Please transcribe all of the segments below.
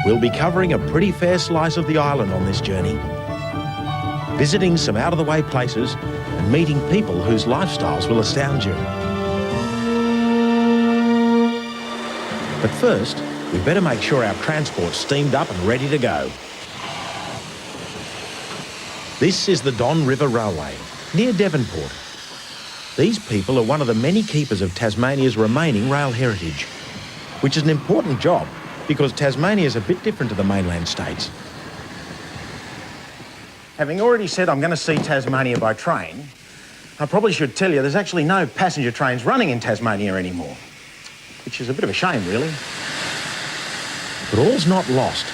We'll be covering a pretty fair slice of the island on this journey, visiting some out-of-the-way places and meeting people whose lifestyles will astound you. But first, we better make sure our transport's steamed up and ready to go. This is the Don River Railway, near Devonport. These people are one of the many keepers of Tasmania's remaining rail heritage, which is an important job because Tasmania is a bit different to the mainland states. Having already said I'm going to see Tasmania by train, I probably should tell you there's actually no passenger trains running in Tasmania anymore, which is a bit of a shame, really. But all's not lost.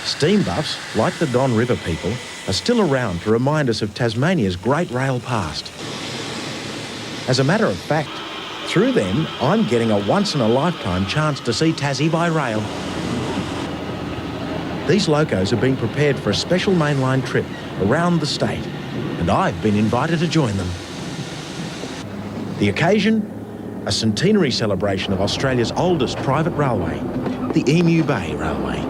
Steam buffs, like the Don River people, are still around to remind us of Tasmania's great rail past. As a matter of fact, through them, I'm getting a once-in-a-lifetime chance to see Tassie by rail. These locos have been prepared for a special mainline trip around the state, and I've been invited to join them. The occasion? A centenary celebration of Australia's oldest private railway, the Emu Bay Railway.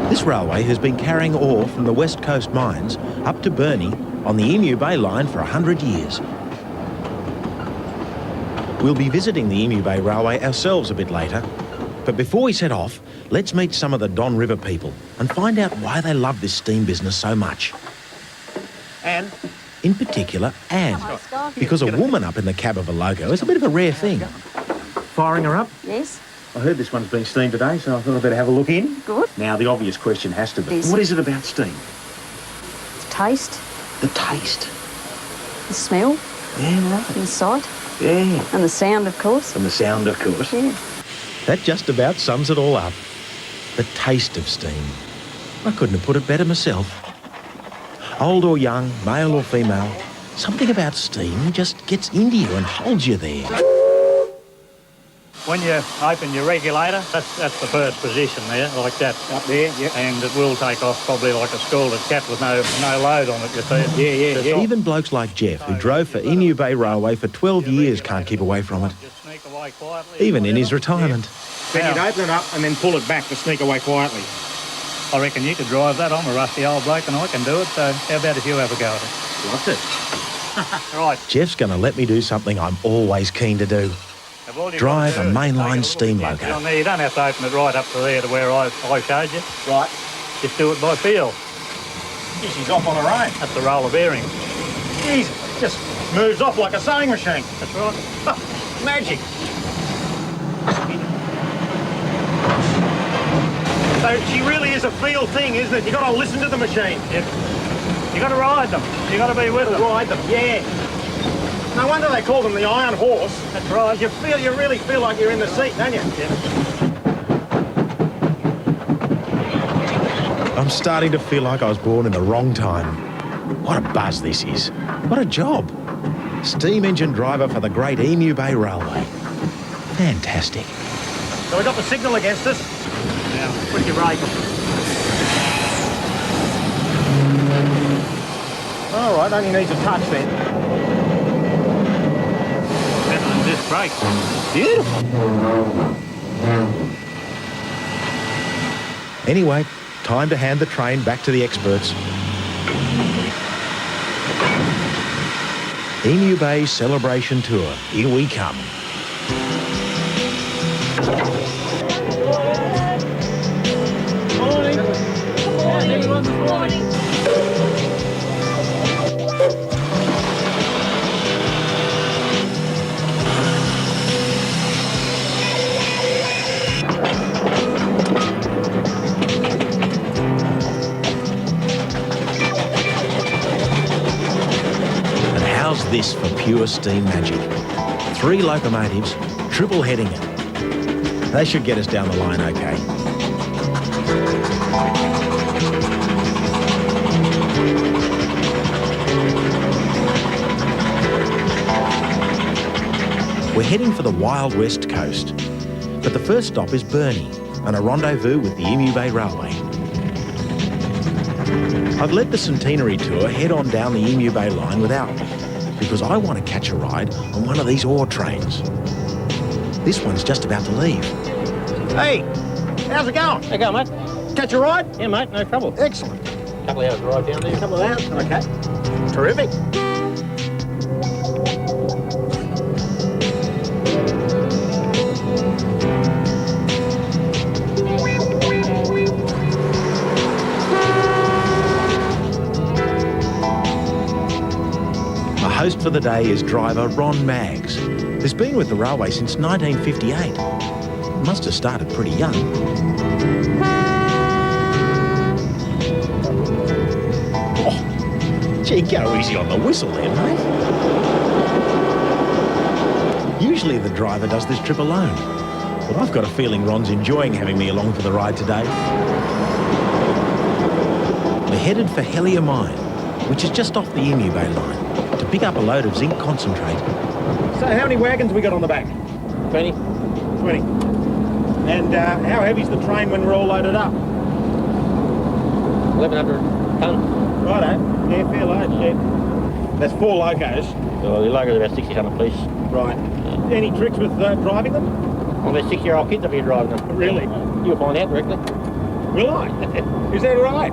This railway has been carrying ore from the West Coast mines up to Burnie on the Emu Bay line for 100 years. We'll be visiting the Emu Bay Railway ourselves a bit later, but before we set off, let's meet some of the Don River people and find out why they love this steam business so much. Anne? In particular, Anne, because a woman up in the cab of a loco is a bit of a rare thing. Firing her up? Yes. I heard this one's been steamed today, so I thought I'd better have a look in. Good. Now, the obvious question has to be, what is it about steam? The taste. The taste? The smell. Yeah, right. And the sight. Yeah. And the sound, of course. And the sound, of course. Yeah. That just about sums it all up. The taste of steam. I couldn't have put it better myself. Old or young, male or female, something about steam just gets into you and holds you there. When you open your regulator, that's the first position there, like that. Up there, yeah. And it will take off probably like a scalded cat with no load on it, you see. Yeah. Even blokes like Jeff, who drove for Emu Bay Railway for 12 years, can't keep away from it. Just sneak away quietly. Even in his retirement. Then you'd open it up and then pull it back to sneak away quietly. I reckon you could drive that. I'm a rusty old bloke and I can do it, so how about if you have a go at it? Like it. Right. Jeff's going to let me do something I'm always keen to do. Drive a mainline steam loco. You don't have to open it right up to there to where I showed you. Right. Just do it by feel. She's off on her own. That's the roller bearing. Jeez, just moves off like a sewing machine. That's right. Magic. So she really is a feel thing, isn't it? You got to listen to the machine. Yep. You got to ride them. You got to be with them. Ride them, yeah. No wonder they call them the Iron Horse. That's right. You really feel like you're in the seat, don't you? Yep. I'm starting to feel like I was born in the wrong time. What a buzz this is. What a job. Steam engine driver for the great Emu Bay Railway. Fantastic. So we got the signal against us. Now, put your brake. All right, only needs a touch then. Better than this brake. Beautiful. Anyway, time to hand the train back to the experts. Emu Bay Celebration Tour. Here we come. Morning. Morning, everyone. Morning. This for pure steam magic. 3 locomotives, triple heading it. They should get us down the line okay. We're heading for the wild west coast, but the first stop is Burnie and a rendezvous with the Emu Bay Railway. I've let the Centenary tour head on down the Emu Bay line without me, because I want to catch a ride on one of these ore trains. This one's just about to leave. Hey, How's it going? How you going, mate? Catch a ride? Yeah, mate, no trouble. Excellent. Couple of hours ride down there. Couple of hours? Okay. Terrific. My host for the day is driver Ron Maggs, who's been with the railway since 1958. Must have started pretty young. Oh, gee, go easy on the whistle there, mate. Usually the driver does this trip alone, but I've got a feeling Ron's enjoying having me along for the ride today. We're headed for Hellier Mine, which is just off the Emu Bay line, to pick up a load of zinc concentrate. So how many wagons we got on the back? 20. 20. And how heavy's the train when we're all loaded up? 1,100 tonnes. Righto. Yeah, fair load, yeah. That's 4 locos. So the logo's about 60 tonne apiece. Right. Any tricks with driving them? Well, there's 6-year-old kids up here driving them. Really? You'll find out directly. Will I? Is that right?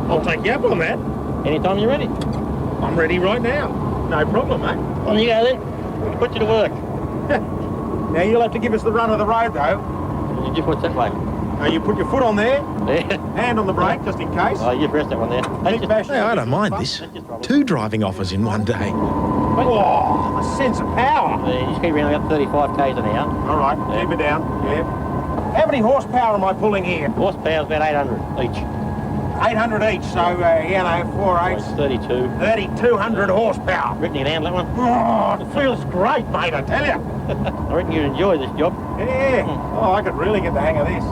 I'll take you up on that. Anytime you're ready. I'm ready right now. No problem, mate. On you go then. We'll put you to work. Now you'll have to give us the run of the road though. You just watch that way. You put your foot on there, Yeah. hand on the brake just in case. Oh, you press that one there. Hey, I don't mind this. 2 driving offers in one day. Oh, a sense of power. Yeah, you just keep around about 35 k's an hour. All right, keep it down. Yeah. How many horsepower am I pulling here? Horsepower's about 800 each. 800 each, so, 4 It's 8s. 32. 3,200 horsepower. Reckon you can handle that one? Oh, it feels great, mate, I tell you. I reckon you'd enjoy this job. Yeah. Oh, I could really get the hang of this.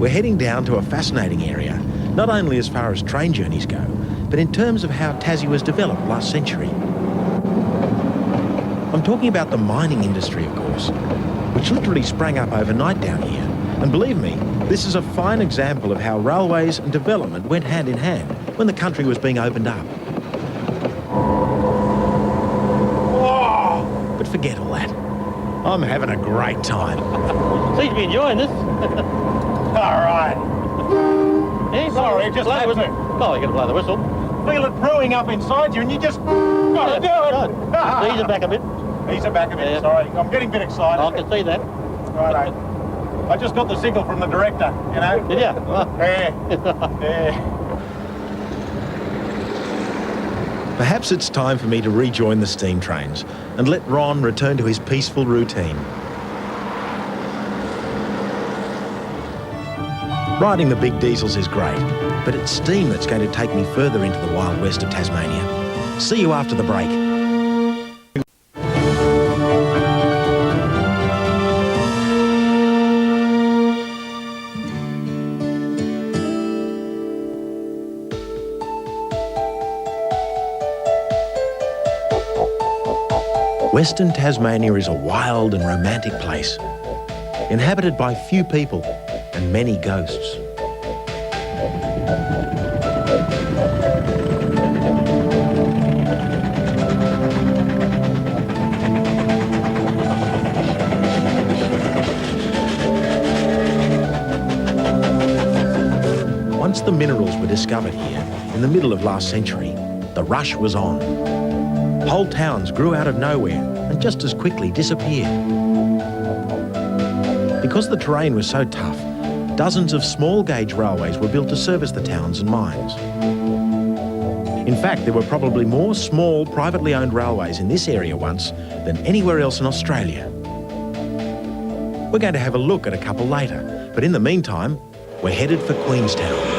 We're heading down to a fascinating area, not only as far as train journeys go, but in terms of how Tassie was developed last century. I'm talking about the mining industry, of course, which literally sprang up overnight down here. And believe me, this is a fine example of how railways and development went hand in hand when the country was being opened up. Whoa! But forget all that. I'm having a great time. Seems to be enjoying this. All right. Yeah, Sorry, it just blow the had whistle. to. Oh, you got to blow the whistle. Feel it brewing up inside you and you just gotta do it. Ease it back a bit. Ease it back a bit, Yeah. sorry. I'm getting a bit excited. I can see that. Righto. I just got the signal from the director, you know. Did you? Yeah. Yeah. Perhaps it's time for me to rejoin the steam trains and let Ron return to his peaceful routine. Riding the big diesels is great, but it's steam that's going to take me further into the wild west of Tasmania. See you after the break. Western Tasmania is a wild and romantic place, inhabited by few people and many ghosts. Once the minerals were discovered here, in the middle of last century, the rush was on. Whole towns grew out of nowhere and just as quickly disappeared. Because the terrain was so tough, dozens of small gauge railways were built to service the towns and mines. In fact, there were probably more small, privately owned railways in this area once than anywhere else in Australia. We're going to have a look at a couple later, but in the meantime, we're headed for Queenstown.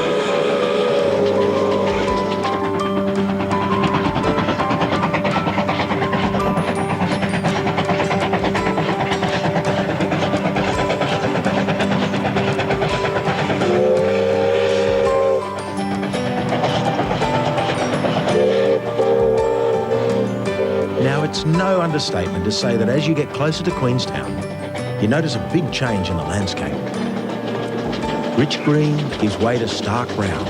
It's no understatement to say that as you get closer to Queenstown, you notice a big change in the landscape. Rich green gives way to stark brown.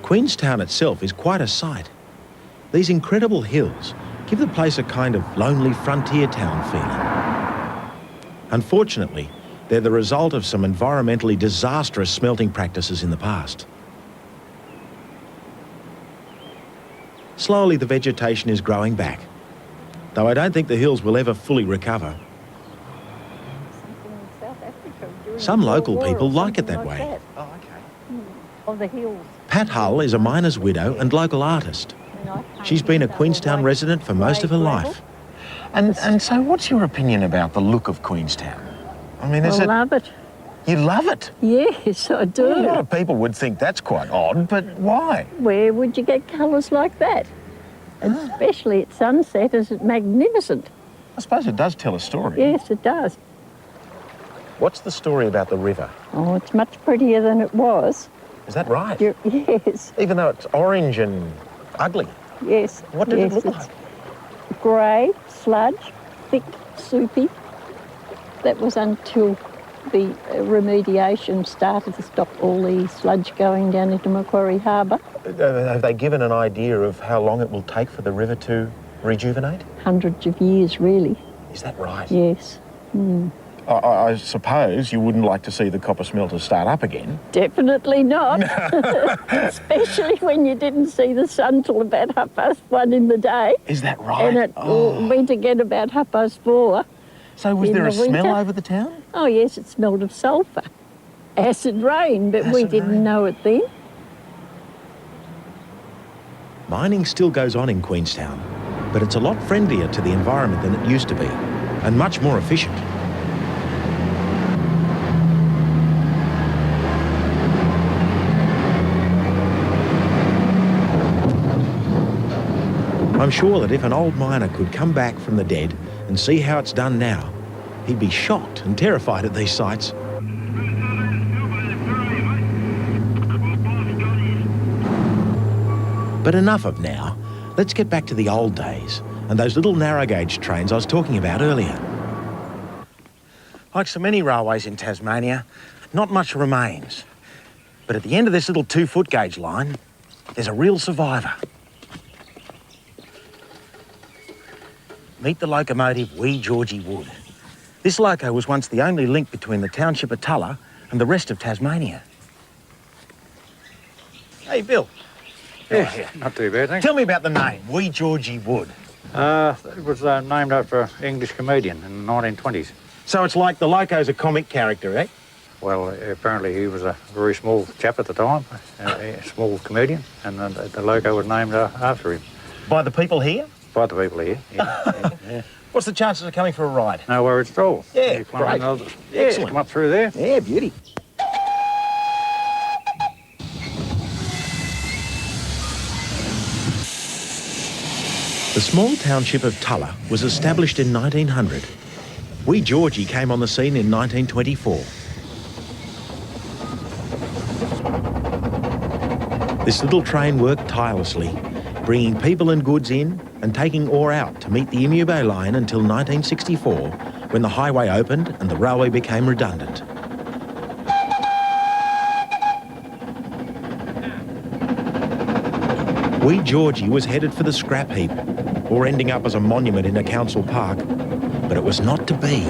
Queenstown itself is quite a sight. These incredible hills give the place a kind of lonely frontier town feeling. Unfortunately, they're the result of some environmentally disastrous smelting practices in the past. Slowly, the vegetation is growing back, though I don't think the hills will ever fully recover. Some local people like it that way. Oh, okay. Of the hills. Pat Hull is a miner's widow and local artist. She's been a Queenstown resident for most of her life. And so what's your opinion about the look of Queenstown? I mean, I love it. You love it? Yes, I do. Well, a lot of people would think that's quite odd, but why? Where would you get colours like that? And especially at sunset, is it magnificent? I suppose it does tell a story. Yes, it does. What's the story about the river? Oh, it's much prettier than it was. Is that right? Yes. Even though it's orange and ugly? Yes. What did it look like? Grey, sludge, thick, soupy. That was until the remediation started to stop all the sludge going down into Macquarie Harbour. Have they given an idea of how long it will take for the river to rejuvenate? Hundreds of years, really. Is that right? Yes. I suppose you wouldn't like to see the copper smelters start up again. Definitely not. Especially when you didn't see the sun till about 1:30 in the day. Is that right? And it went again about 4:30. So was there a smell winter. over the town? Oh yes, it smelled of sulphur. Acid rain, but we didn't know it then. Mining still goes on in Queenstown, but it's a lot friendlier to the environment than it used to be, and much more efficient. I'm sure that if an old miner could come back from the dead and see how it's done now, he'd be shocked and terrified at these sights. But enough of now. Let's get back to the old days and those little narrow gauge trains I was talking about earlier. Like so many railways in Tasmania, not much remains. But at the end of this little 2-foot gauge line, there's a real survivor. Meet the locomotive Wee Georgie Wood. This loco was once the only link between the township of Tulla and the rest of Tasmania. Hey, Bill. Yeah, not too bad, thanks. Tell me about the name, Wee Georgie Wood. It was named after an English comedian in the 1920s. So it's like the loco's a comic character, eh? Well, apparently he was a very small chap at the time, a small comedian, and the loco was named after him. By the people here? By the people here, yeah. What's the chances of coming for a ride? No worries at all. Yeah, You great. Excellent. Come up through there. Yeah, beauty. The small township of Tulla was established in 1900. Wee Georgie came on the scene in 1924. This little train worked tirelessly, bringing people and goods in and taking ore out to meet the Emu Bay line until 1964, when the highway opened and the railway became redundant. Wee Georgie was headed for the scrap heap, or ending up as a monument in a council park, but it was not to be.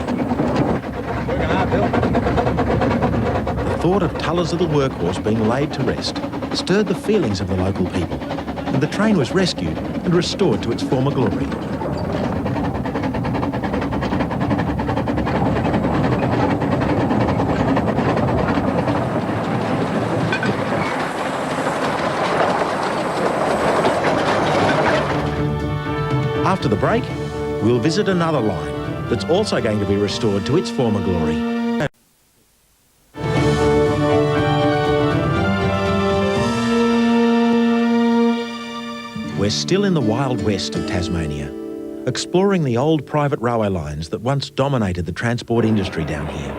The thought of Tulla's little workhorse being laid to rest stirred the feelings of the local people, and the train was rescued and restored to its former glory. After the break, we'll visit another line that's also going to be restored to its former glory. We're still in the wild west of Tasmania, exploring the old private railway lines that once dominated the transport industry down here.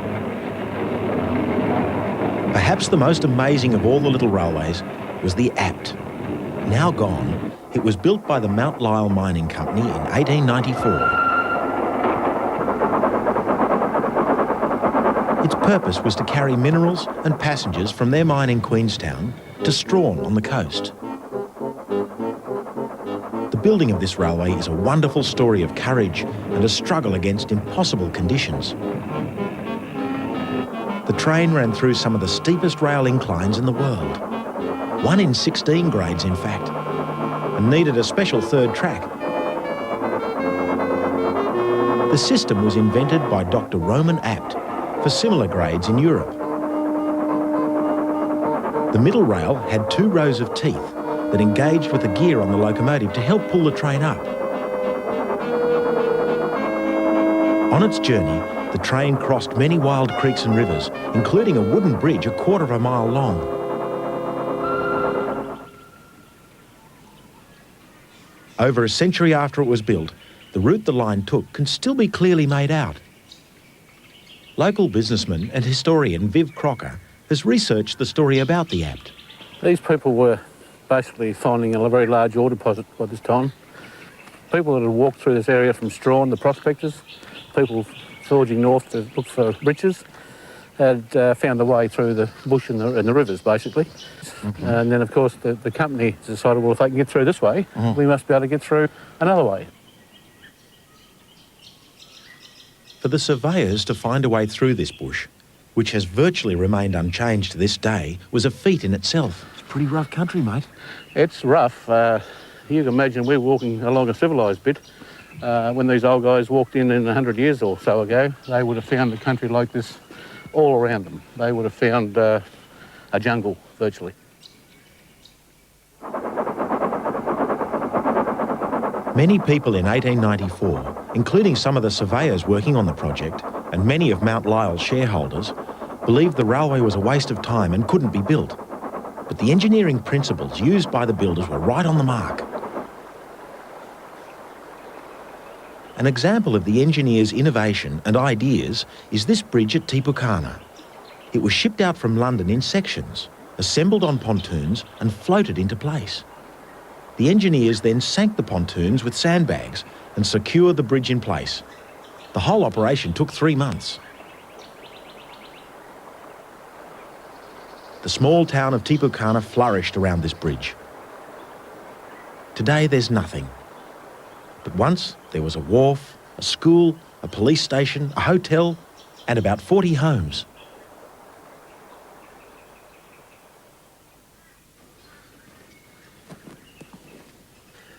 Perhaps the most amazing of all the little railways was the Apt. Now gone, it was built by the Mount Lyell Mining Company in 1894. Its purpose was to carry minerals and passengers from their mine in Queenstown to Strawn on the coast. The building of this railway is a wonderful story of courage and a struggle against impossible conditions. The train ran through some of the steepest rail inclines in the world, 1 in 16 grades in fact, and needed a special third track. The system was invented by Dr. Roman Apt for similar grades in Europe. The middle rail had 2 rows of teeth that engaged with the gear on the locomotive to help pull the train up. On its journey, the train crossed many wild creeks and rivers, including a wooden bridge 1/4 mile long. Over a century after it was built, the route the line took can still be clearly made out. Local businessman and historian Viv Crocker has researched the story about the Apt. These people were basically finding a very large ore deposit by this time. People that had walked through this area from Strawn, the prospectors, people forging north to look for riches, had found a way through the bush and the rivers, basically. Mm-hmm. And then, of course, the company decided, well, if they can get through this way, we must be able to get through another way. For the surveyors to find a way through this bush, which has virtually remained unchanged to this day, was a feat in itself. It's pretty rough country, mate. It's rough. You can imagine we're walking along a civilised bit. When these old guys walked in 100 years or so ago, they would have found a country like this all around them. They would have found a jungle, virtually. Many people in 1894, including some of the surveyors working on the project and many of Mount Lyell's shareholders, believed the railway was a waste of time and couldn't be built. But the engineering principles used by the builders were right on the mark. An example of the engineers' innovation and ideas is this bridge at Tipukana. It was shipped out from London in sections, assembled on pontoons and floated into place. The engineers then sank the pontoons with sandbags and secured the bridge in place. The whole operation took 3 months. The small town of Tipukana flourished around this bridge. Today there's nothing. But once there was a wharf, a school, a police station, a hotel, and about 40 homes.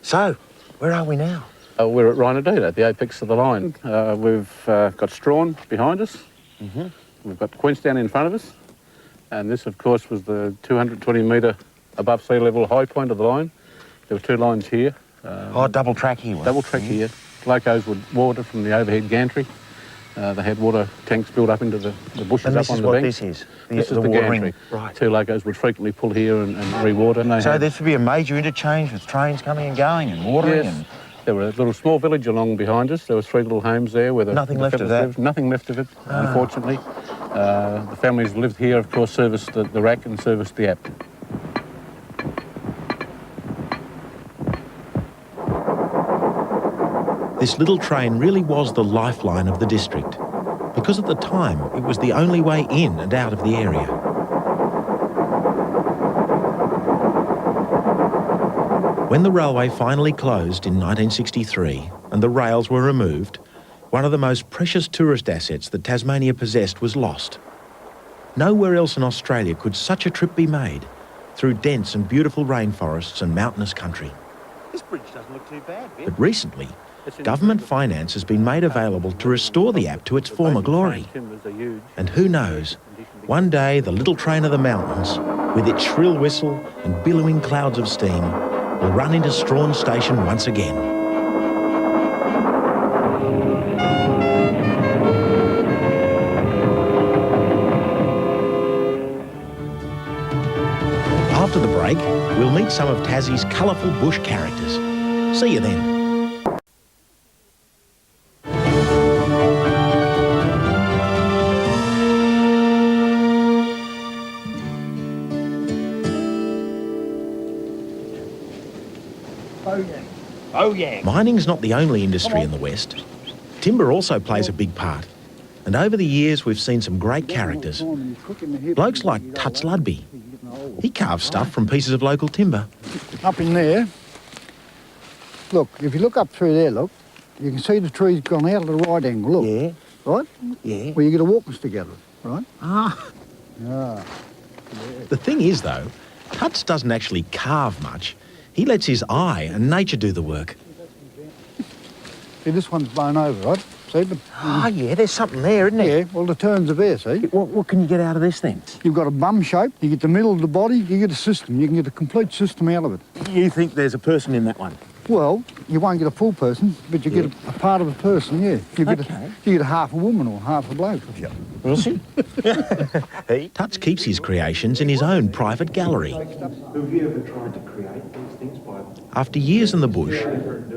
So, where are we now? We're at Rhinodata, at the apex of the line. We've got Strawn behind us. Mm-hmm. We've got Queenstown in front of us. And this, of course, was the 220 metre above sea level high point of the line. There were 2 lines here. Double track here. Double track here. Locos would water from the overhead gantry. They had water tanks built up into the bushes up on the bank. This is This is the gantry. Right. 2 locos would frequently pull here and re-water. So there should be a major interchange with trains coming and going and watering. Yes. There were a little small village along behind us. There were 3 little homes there where nothing left of that. Nothing left of it, unfortunately. The families lived here, of course, serviced the rack and serviced the Apt. This little train really was the lifeline of the district, because at the time it was the only way in and out of the area. When the railway finally closed in 1963 and the rails were removed, one of the most precious tourist assets that Tasmania possessed was lost. Nowhere else in Australia could such a trip be made through dense and beautiful rainforests and mountainous country. This bridge doesn't look too bad, Viv. But recently, government finance has been made available to restore the Apt to its former glory. And who knows, one day the little train of the mountains, with its shrill whistle and billowing clouds of steam, will run into Strawn Station once again. After the break, we'll meet some of Tassie's colourful bush characters. See you then. Oh yeah. Mining's not the only industry in the West. Timber also plays a big part. And over the years, we've seen some great characters. Blokes like Tuts Ludby. He carves stuff from pieces of local timber. Up in there, Look, if you look up through there, look, you can see the tree's gone out at the right angle, look. Yeah. Right? Yeah. Where you get a walking stick out of it, right? Ah. Yeah. The thing is, though, Tuts doesn't actually carve much. He lets his eye and nature do the work. See, this one's blown over, right? See? Oh, yeah, there's something there, isn't there? Yeah, well, the turns are there, see? What can you get out of this, then? You've got a bum shape, you get the middle of the body, you get a system. You can get a complete system out of it. You think there's a person in that one? Well, you won't get a full person, but you get a part of a person, yeah. You get a half a woman or half a bloke. Yeah. We'll see. Tuts keeps his creations in his own private gallery. Have you ever tried to create these things by... After years in the bush,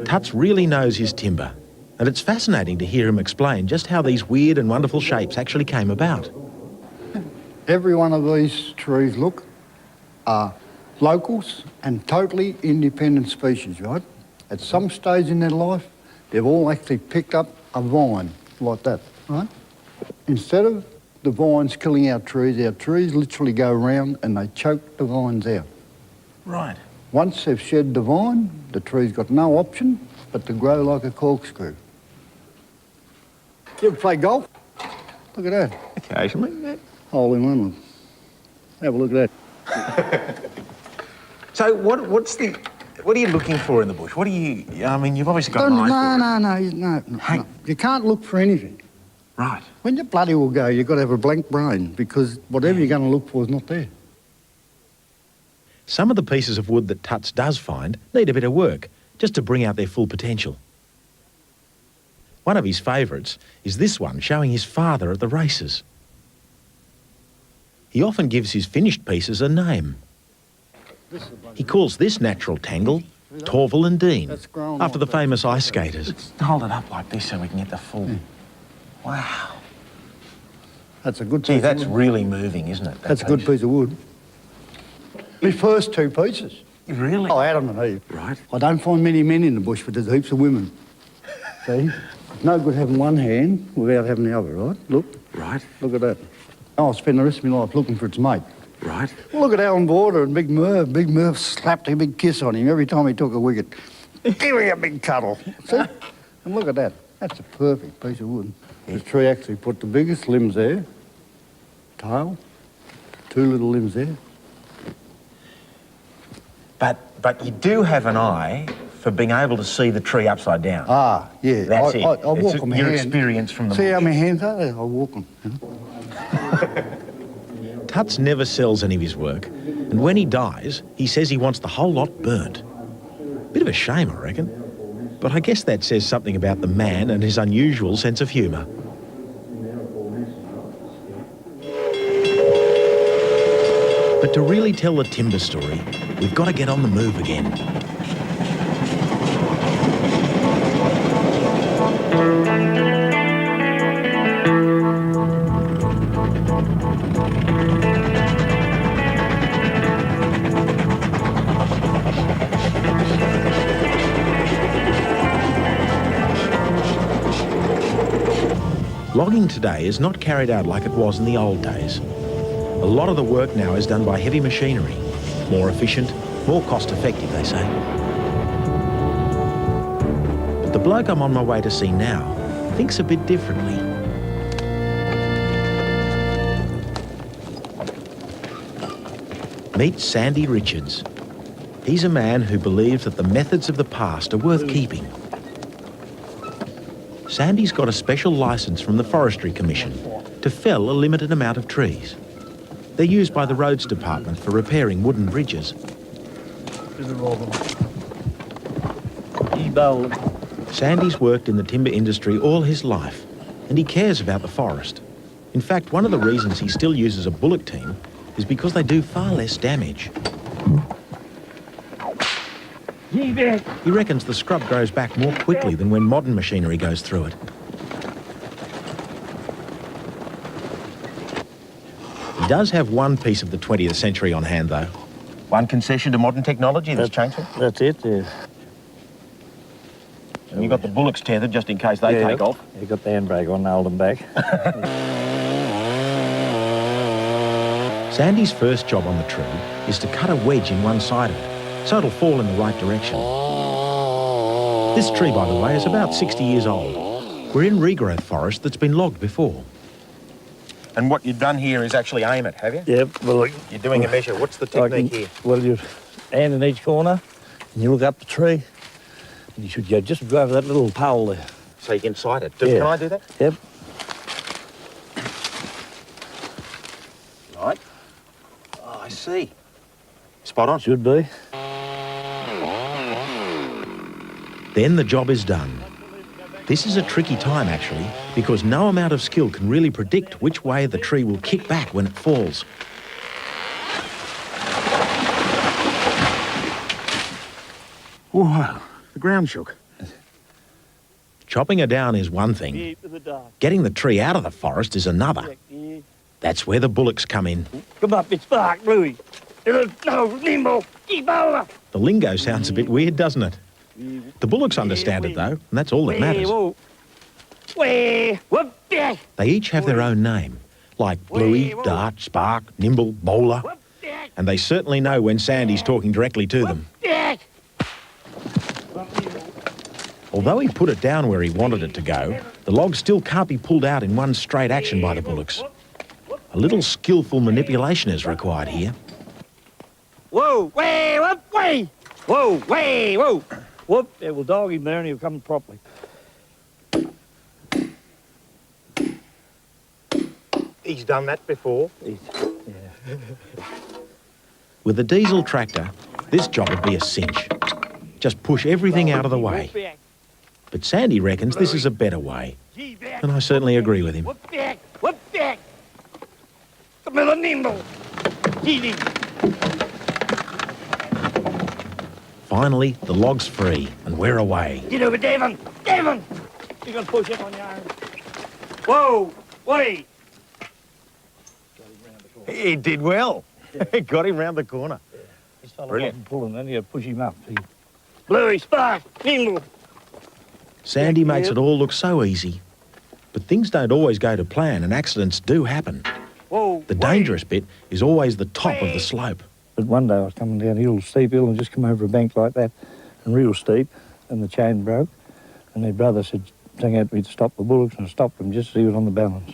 Tuts really knows his timber. And it's fascinating to hear him explain just how these weird and wonderful shapes actually came about. Every one of these trees, look, are locals and totally independent species, right? At some stage in their life, they've all actually picked up a vine like that, right? Instead of the vines killing our trees literally go around and they choke the vines out. Right. Once they've shed the vine, the tree's got no option but to grow like a corkscrew. You ever play golf? Look at that. Occasionally, yeah. Hole in one. Look. Have a look at that. So what are you looking for in the bush? I mean, you've obviously got an eye for it. No. You can't look for anything. Right. When you bloody will go, you've got to have a blank brain because whatever you're going to look for is not there. Some of the pieces of wood that Tuts does find need a bit of work just to bring out their full potential. One of his favourites is this one showing his father at the races. He often gives his finished pieces a name. He calls this natural tangle Torval and Dean, after the famous ice skaters. Let's hold it up like this so we can get the full... Wow. That's a good piece Gee, that's of wood. really moving, isn't it? That's a good piece of wood. My first two pieces. Really? Oh, Adam and Eve. Right. I don't find many men in the bush, but there's heaps of women. See? It's no good having one hand without having the other, right? Look. Right. Look at that. I'll spend the rest of my life looking for its mate. Right. Well, look at Alan Border and Big Merv. Big Merv slapped a big kiss on him every time he took a wicket. Give me a big cuddle. See? And look at that. That's a perfect piece of wood. The tree actually put the biggest limbs there, tail, two little limbs there. But you do have an eye for being able to see the tree upside down. Ah, yeah. That's it. I walk on my your hand. experience from the See how bush. my hands are? I walk them. You know? Tuts never sells any of his work, and when he dies, he says he wants the whole lot burnt. Bit of a shame, I reckon. But I guess that says something about the man and his unusual sense of humour. But to really tell the timber story, we've got to get on the move again. Logging today is not carried out like it was in the old days. A lot of the work now is done by heavy machinery. More efficient, more cost-effective, they say. But the bloke I'm on my way to see now thinks a bit differently. Meet Sandy Richards. He's a man who believes that the methods of the past are worth keeping. Sandy's got a special licence from the Forestry Commission to fell a limited amount of trees. They're used by the Roads Department for repairing wooden bridges. Sandy's worked in the timber industry all his life, and he cares about the forest. In fact, one of the reasons he still uses a bullock team is because they do far less damage. He reckons the scrub grows back more quickly than when modern machinery goes through it. He does have one piece of the 20th century on hand, though. One concession to modern technology that's changed it. That's it, yeah. And you've got the bullocks tethered just in case they take off. You got the handbrake on, hold them back. Sandy's first job on the tree is to cut a wedge in one side of it, so it'll fall in the right direction. This tree, by the way, is about 60 years old. We're in regrowth forest that's been logged before. And what you've done here is actually aim it, have you? Yep. Well, look, You're doing a measure. What's the technique here? Well, you hand in each corner, and you look up the tree, and you should go just over that little pole there. So you can sight it. Yeah. Can I do that? Yep. Right. Oh, I see. Spot on. Should be. Then the job is done. This is a tricky time, actually, because no amount of skill can really predict which way the tree will kick back when it falls. Whoa, the ground shook. Chopping her down is one thing. Getting the tree out of the forest is another. That's where the bullocks come in. Come up, it's Bark, Bluey. No, nimble, keep over. The lingo sounds a bit weird, doesn't it? The bullocks understand it, though, and that's all that matters. They each have their own name, like Bluey, Dart, Spark, Nimble, Bowler. And they certainly know when Sandy's talking directly to them. Although he put it down where he wanted it to go, the log still can't be pulled out in one straight action by the bullocks. A little skillful manipulation is required here. Whoa, way, whoop, way. Whoa, way, whoa. Whoop, yeah, we'll dog him there and he'll come properly. He's done that before. With a diesel tractor, this job would be a cinch. Just push everything out of the way. But Sandy reckons this is a better way. And I certainly agree with him. Whoop back, whoop back. Come here, nimble. Easy. Finally, the log's free and we're away. Get over, Devon. Devon. You're going to push up on your arm. Whoa, wait. He did well. Got him round the corner. This fella wasn't pulling, then you push him up. Bluey, Spark, nimble. Sandy makes it all look so easy. But things don't always go to plan and accidents do happen. Whoa, The dangerous bit is always the top of the slope. But one day I was coming down a hill, steep hill, and just come over a bank like that, and real steep, and the chain broke. And their brother said, sang out to me to stop the bullocks, and I stopped him just as he was on the balance.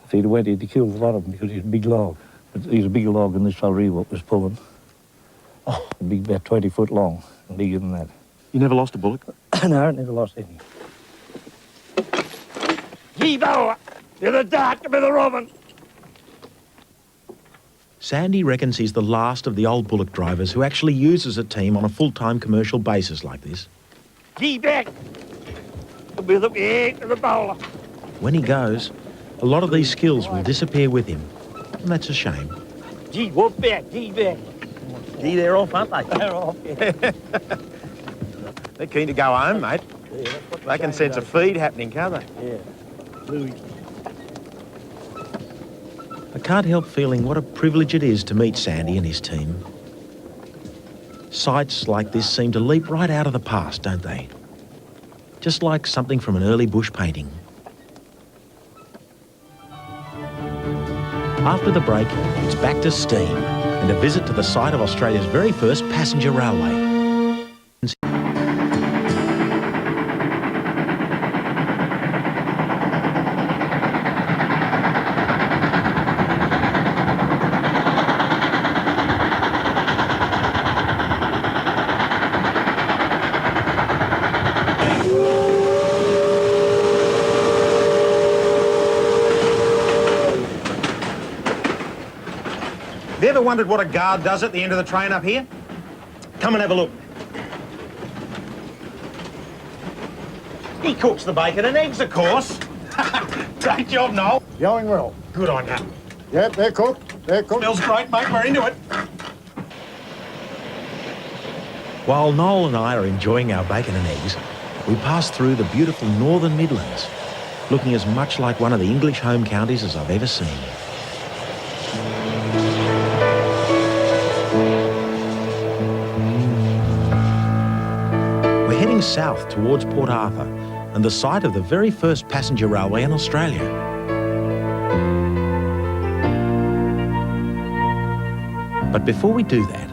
If he'd went, he'd killed a lot of them because he's a big log. But he's a bigger log than this fella here what was pulling. Oh, big, about 20 foot long, and bigger than that. You never lost a bullock? No, I never lost any. Gee-bow! You're the dart, you're the robin! Sandy reckons he's the last of the old bullock drivers who actually uses a team on a full-time commercial basis like this. Gee-back! You're the bowler. When he goes, a lot of these skills will disappear with him, and that's a shame. Gee, whoop back, gee back. Gee, they're off, aren't they? They're off, yeah. They're keen to go home, mate. Yeah, They can sense a feed happening, can't they? Yeah. Louis. I can't help feeling what a privilege it is to meet Sandy and his team. Sights like this seem to leap right out of the past, don't they? Just like something from an early bush painting. After the break, it's back to steam and a visit to the site of Australia's very first passenger railway. Have you ever wondered what a guard does at the end of the train up here? Come and have a look. He cooks the bacon and eggs, of course. Great job, Noel. Going well. Good on you. Yep, they're cooked. They're cooked. Smells great, mate. We're into it. While Noel and I are enjoying our bacon and eggs, we pass through the beautiful northern Midlands, looking as much like one of the English home counties as I've ever seen. We're heading south towards Port Arthur and the site of the very first passenger railway in Australia. But before we do that,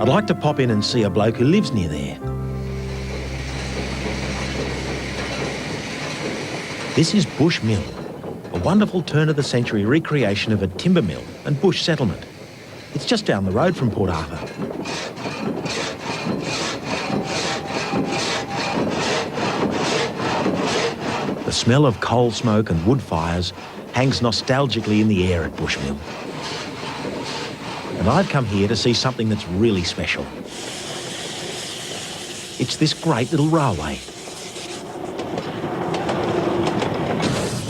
I'd like to pop in and see a bloke who lives near there. This is Bush Mill, a wonderful turn-of-the-century recreation of a timber mill and bush settlement. It's just down the road from Port Arthur. The smell of coal smoke and wood fires hangs nostalgically in the air at Bush Mill. And I've come here to see something that's really special. It's this great little railway.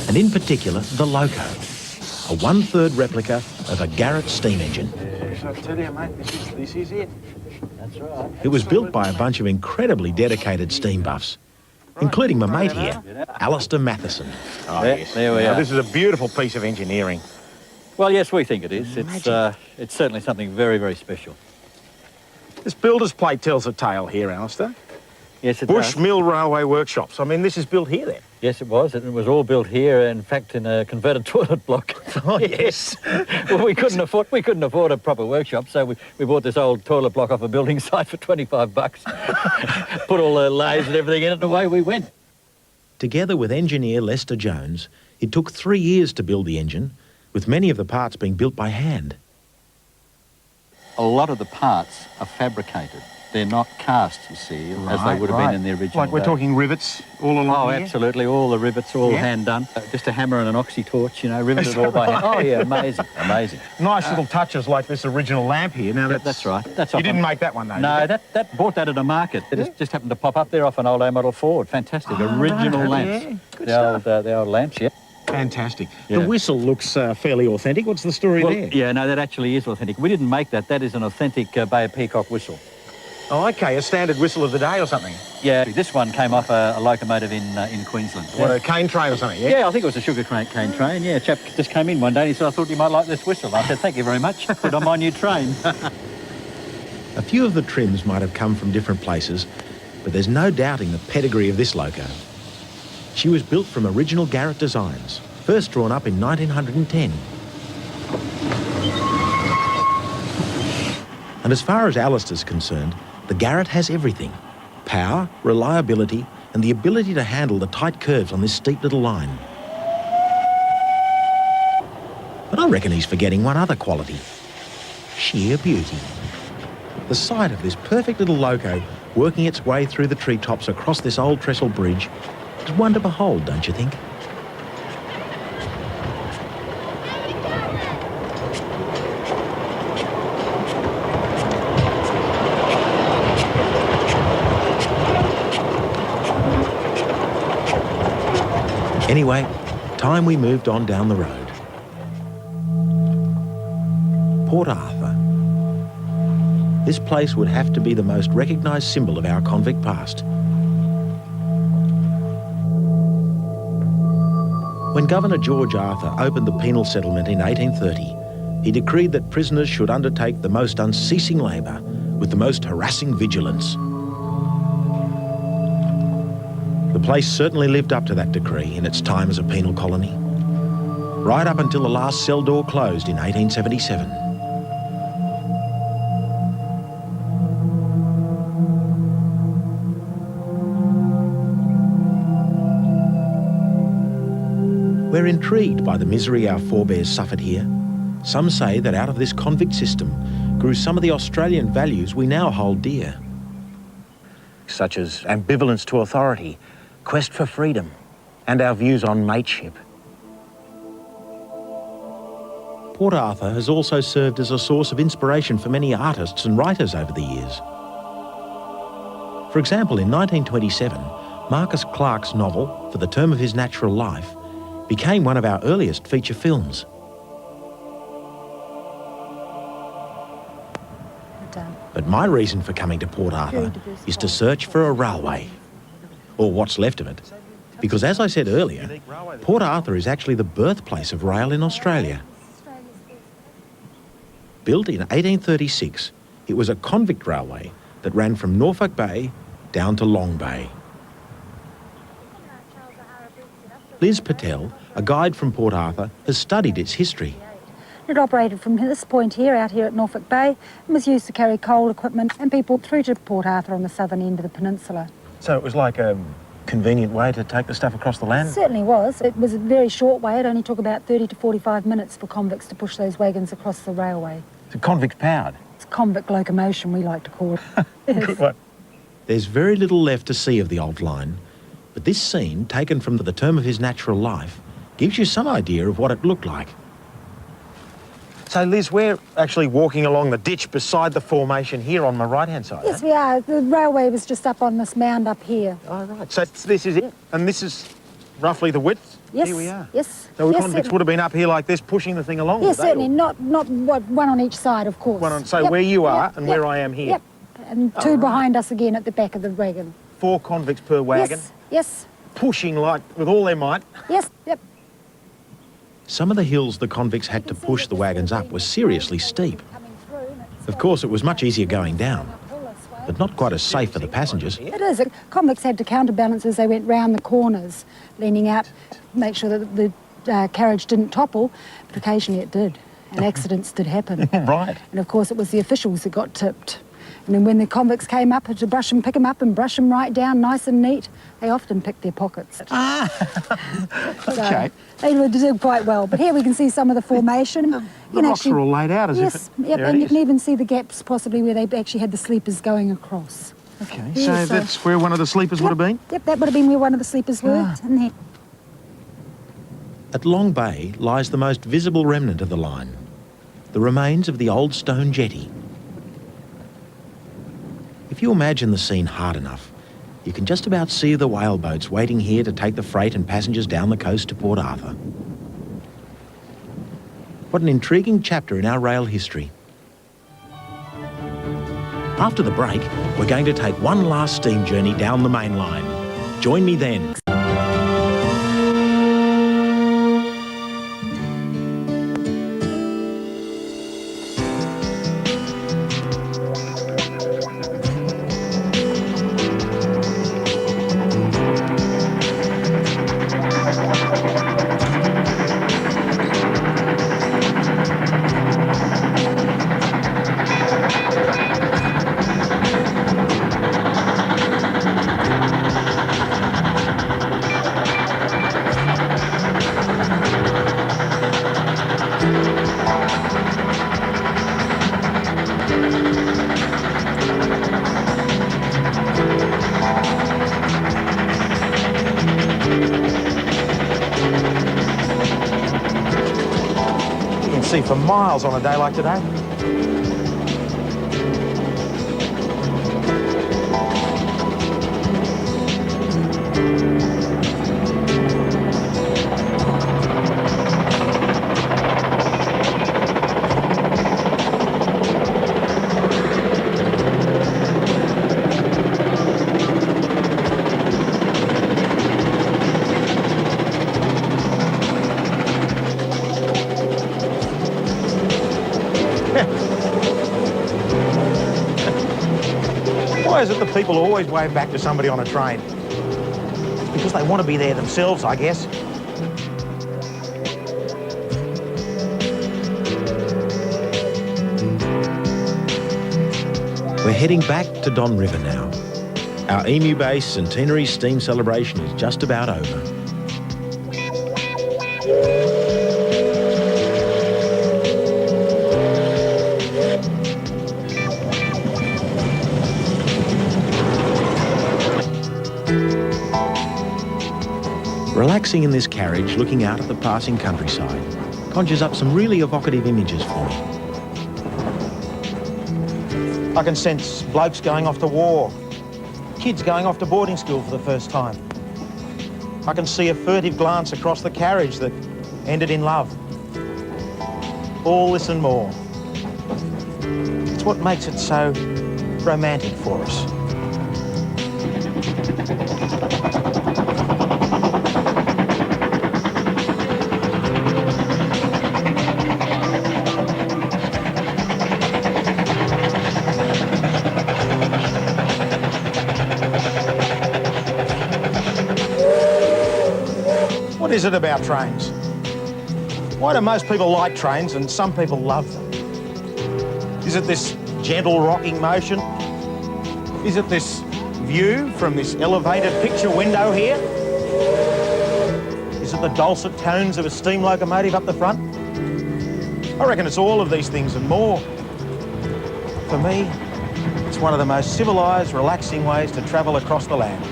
And in particular, the loco, a 1/3 replica of a Garrett steam engine. Yes, I tell you, mate, this is it. That's right. It was built by a bunch of incredibly dedicated steam buffs, including my mate here, Alistair Matheson. Oh, There- yes. there we Now, are. this is a beautiful piece of engineering. Well, yes, we think it is. It's certainly something very, very special. This builder's plate tells a tale here, Alistair. Yes, it Bush does. Mill Railway Workshops. I mean, this is built here then. Yes, it was. It was all built here, in fact, in a converted toilet block. Oh, yes. Well, we couldn't afford a proper workshop, so we bought this old toilet block off a building site for $25. Put all the lathes and everything in it, and away we went. Together with engineer Lester Jones, it took 3 years to build the engine, with many of the parts being built by hand. A lot of the parts are fabricated. They're not cast, you see, as they would have been in the original. Like we're day. talking rivets all along Oh, here? absolutely. All the rivets, all Yeah. hand done. Just a hammer and an oxy torch, you know, riveted all by hand. Oh, yeah, amazing, amazing. Nice little touches like this original lamp here. Now That's right. That's You off didn't an- make that one though, No, did that bought that at a market. It just happened to pop up there off an old A model Ford. Fantastic. Original right, lamps. yeah. Good The old lamps, yeah. you? Fantastic. Yeah. The whistle looks fairly authentic. What's the story Well, there? yeah, no, that actually is authentic. We didn't make that. That is an authentic Bay of Peacock whistle. Oh, okay, a standard whistle of the day or something. Yeah, this one came off a locomotive in Queensland. What, a cane train or something, yeah? Yeah, I think it was a sugar cane train. Yeah, a chap just came in one day and he said, I thought you might like this whistle. I said, thank you very much. Put it on my new train. A few of the trims might have come from different places, but there's no doubting the pedigree of this loco. She was built from original Garrett designs, first drawn up in 1910. And as far as Alistair's concerned, the Garrett has everything: power, reliability, and the ability to handle the tight curves on this steep little line. But I reckon he's forgetting one other quality: sheer beauty. The sight of this perfect little loco working its way through the treetops across this old trestle bridge is one to behold, don't you think? Anyway, time we moved on down the road. Port Arthur. This place would have to be the most recognised symbol of our convict past. When Governor George Arthur opened the penal settlement in 1830, he decreed that prisoners should undertake the most unceasing labour with the most harassing vigilance. The place certainly lived up to that decree in its time as a penal colony, right up until the last cell door closed in 1877. We're intrigued by the misery our forebears suffered here. Some say that out of this convict system grew some of the Australian values we now hold dear, Such as ambivalence to authority, quest for freedom, and our views on mateship. Port Arthur has also served as a source of inspiration for many artists and writers over the years. For example, in 1927, Marcus Clarke's novel, For the Term of His Natural Life, became one of our earliest feature films. But my reason for coming to Port Arthur is to search for a railway, or what's left of it, because as I said earlier, Port Arthur is actually the birthplace of rail in Australia. Built in 1836, it was a convict railway that ran from Norfolk Bay down to Long Bay. Liz Patel, a guide from Port Arthur, has studied its history. It operated from this point here, out here at Norfolk Bay, and was used to carry coal equipment and people through to Port Arthur on the southern end of the peninsula. So it was like a convenient way to take the stuff across the It land? certainly was. It was a very short way. It only took about 30 to 45 minutes for convicts to push those wagons across the railway. The convict powered. It's convict locomotion, we like to call it. Yes. What? There's very little left to see of the old line, but this scene, taken from the term of his natural life, gives you some idea of what it looked like. So, Liz, we're actually walking along the ditch beside the formation here on my right-hand side. Yes, we are. The railway was just up on this mound up here. Oh, right. So this is it, and this is roughly the width? Yes. Here we are. Yes. So the yes, convicts certainly. would have been up here like this, pushing the thing along. Yes, would they, certainly. or- Not one on each side, of course. One on, so Yep, where you are yep, and yep, where I am here. Yep. And two behind us again at the back of the wagon. 4 convicts per wagon, Yes. Yes. pushing like with all their might. Yes. Yep. Some of the hills the convicts had to push the wagons up were seriously steep. Of course, it was much easier going down, but not quite as safe for the passengers. It is. Convicts had to counterbalance as they went round the corners, leaning out, make sure that the carriage didn't topple, but occasionally it did, and accidents did happen. Right. And of course it was the officials that got tipped. And then when the convicts came up to pick them up and brush them right down nice and neat, they often picked their pockets. Okay. They would do quite well. But here we can see some of the formation. The rocks are all laid out as yes, if it... yep, there and it you is. can even see the gaps possibly where they actually had the sleepers going across. Okay, Yeah, so so- that's where one of the sleepers would have been? Yep, that would have been where one of the sleepers were. In there. At Long Bay lies the most visible remnant of the line, the remains of the old stone jetty. If you imagine the scene hard enough, you can just about see the whaleboats waiting here to take the freight and passengers down the coast to Port Arthur. What an intriguing chapter in our rail history. After the break, we're going to take one last steam journey down the main line. Join me then. You can see for miles on a day like today. Why is it that people always wave back to somebody on a train? It's because they want to be there themselves, I guess. We're heading back to Don River now. Our Emu Bay Centenary steam celebration is just about over. Relaxing in this carriage, looking out at the passing countryside, conjures up some really evocative images for me. I can sense blokes going off to war, kids going off to boarding school for the first time. I can see a furtive glance across the carriage that ended in love. All this and more. It's what makes it so romantic for us. What is it about trains? Why do most people like trains and some people love them? Is it this gentle rocking motion? Is it this view from this elevated picture window here? Is it the dulcet tones of a steam locomotive up the front? I reckon it's all of these things and more. For me, it's one of the most civilised, relaxing ways to travel across the land.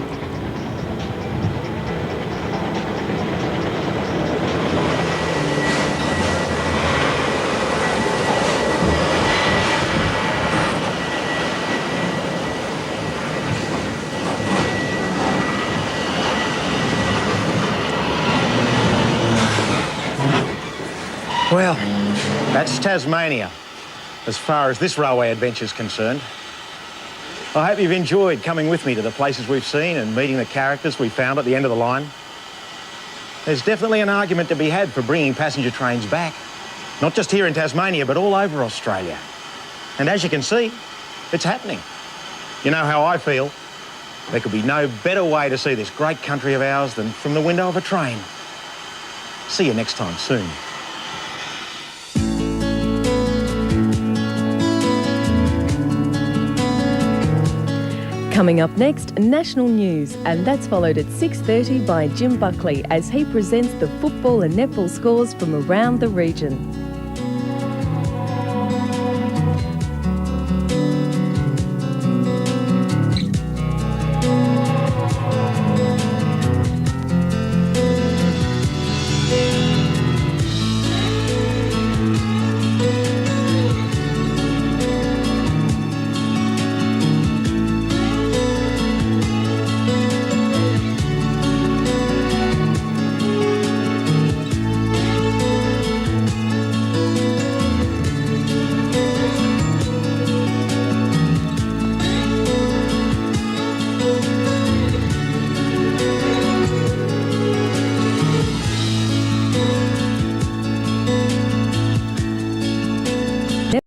Well, that's Tasmania, as far as this railway adventure is concerned. I hope you've enjoyed coming with me to the places we've seen and meeting the characters we found at the end of the line. There's definitely an argument to be had for bringing passenger trains back, not just here in Tasmania, but all over Australia. And as you can see, it's happening. You know how I feel. There could be no better way to see this great country of ours than from the window of a train. See you next time soon. Coming up next, national news, and that's followed at 6:30 by Jim Buckley as he presents the football and netball scores from around the region.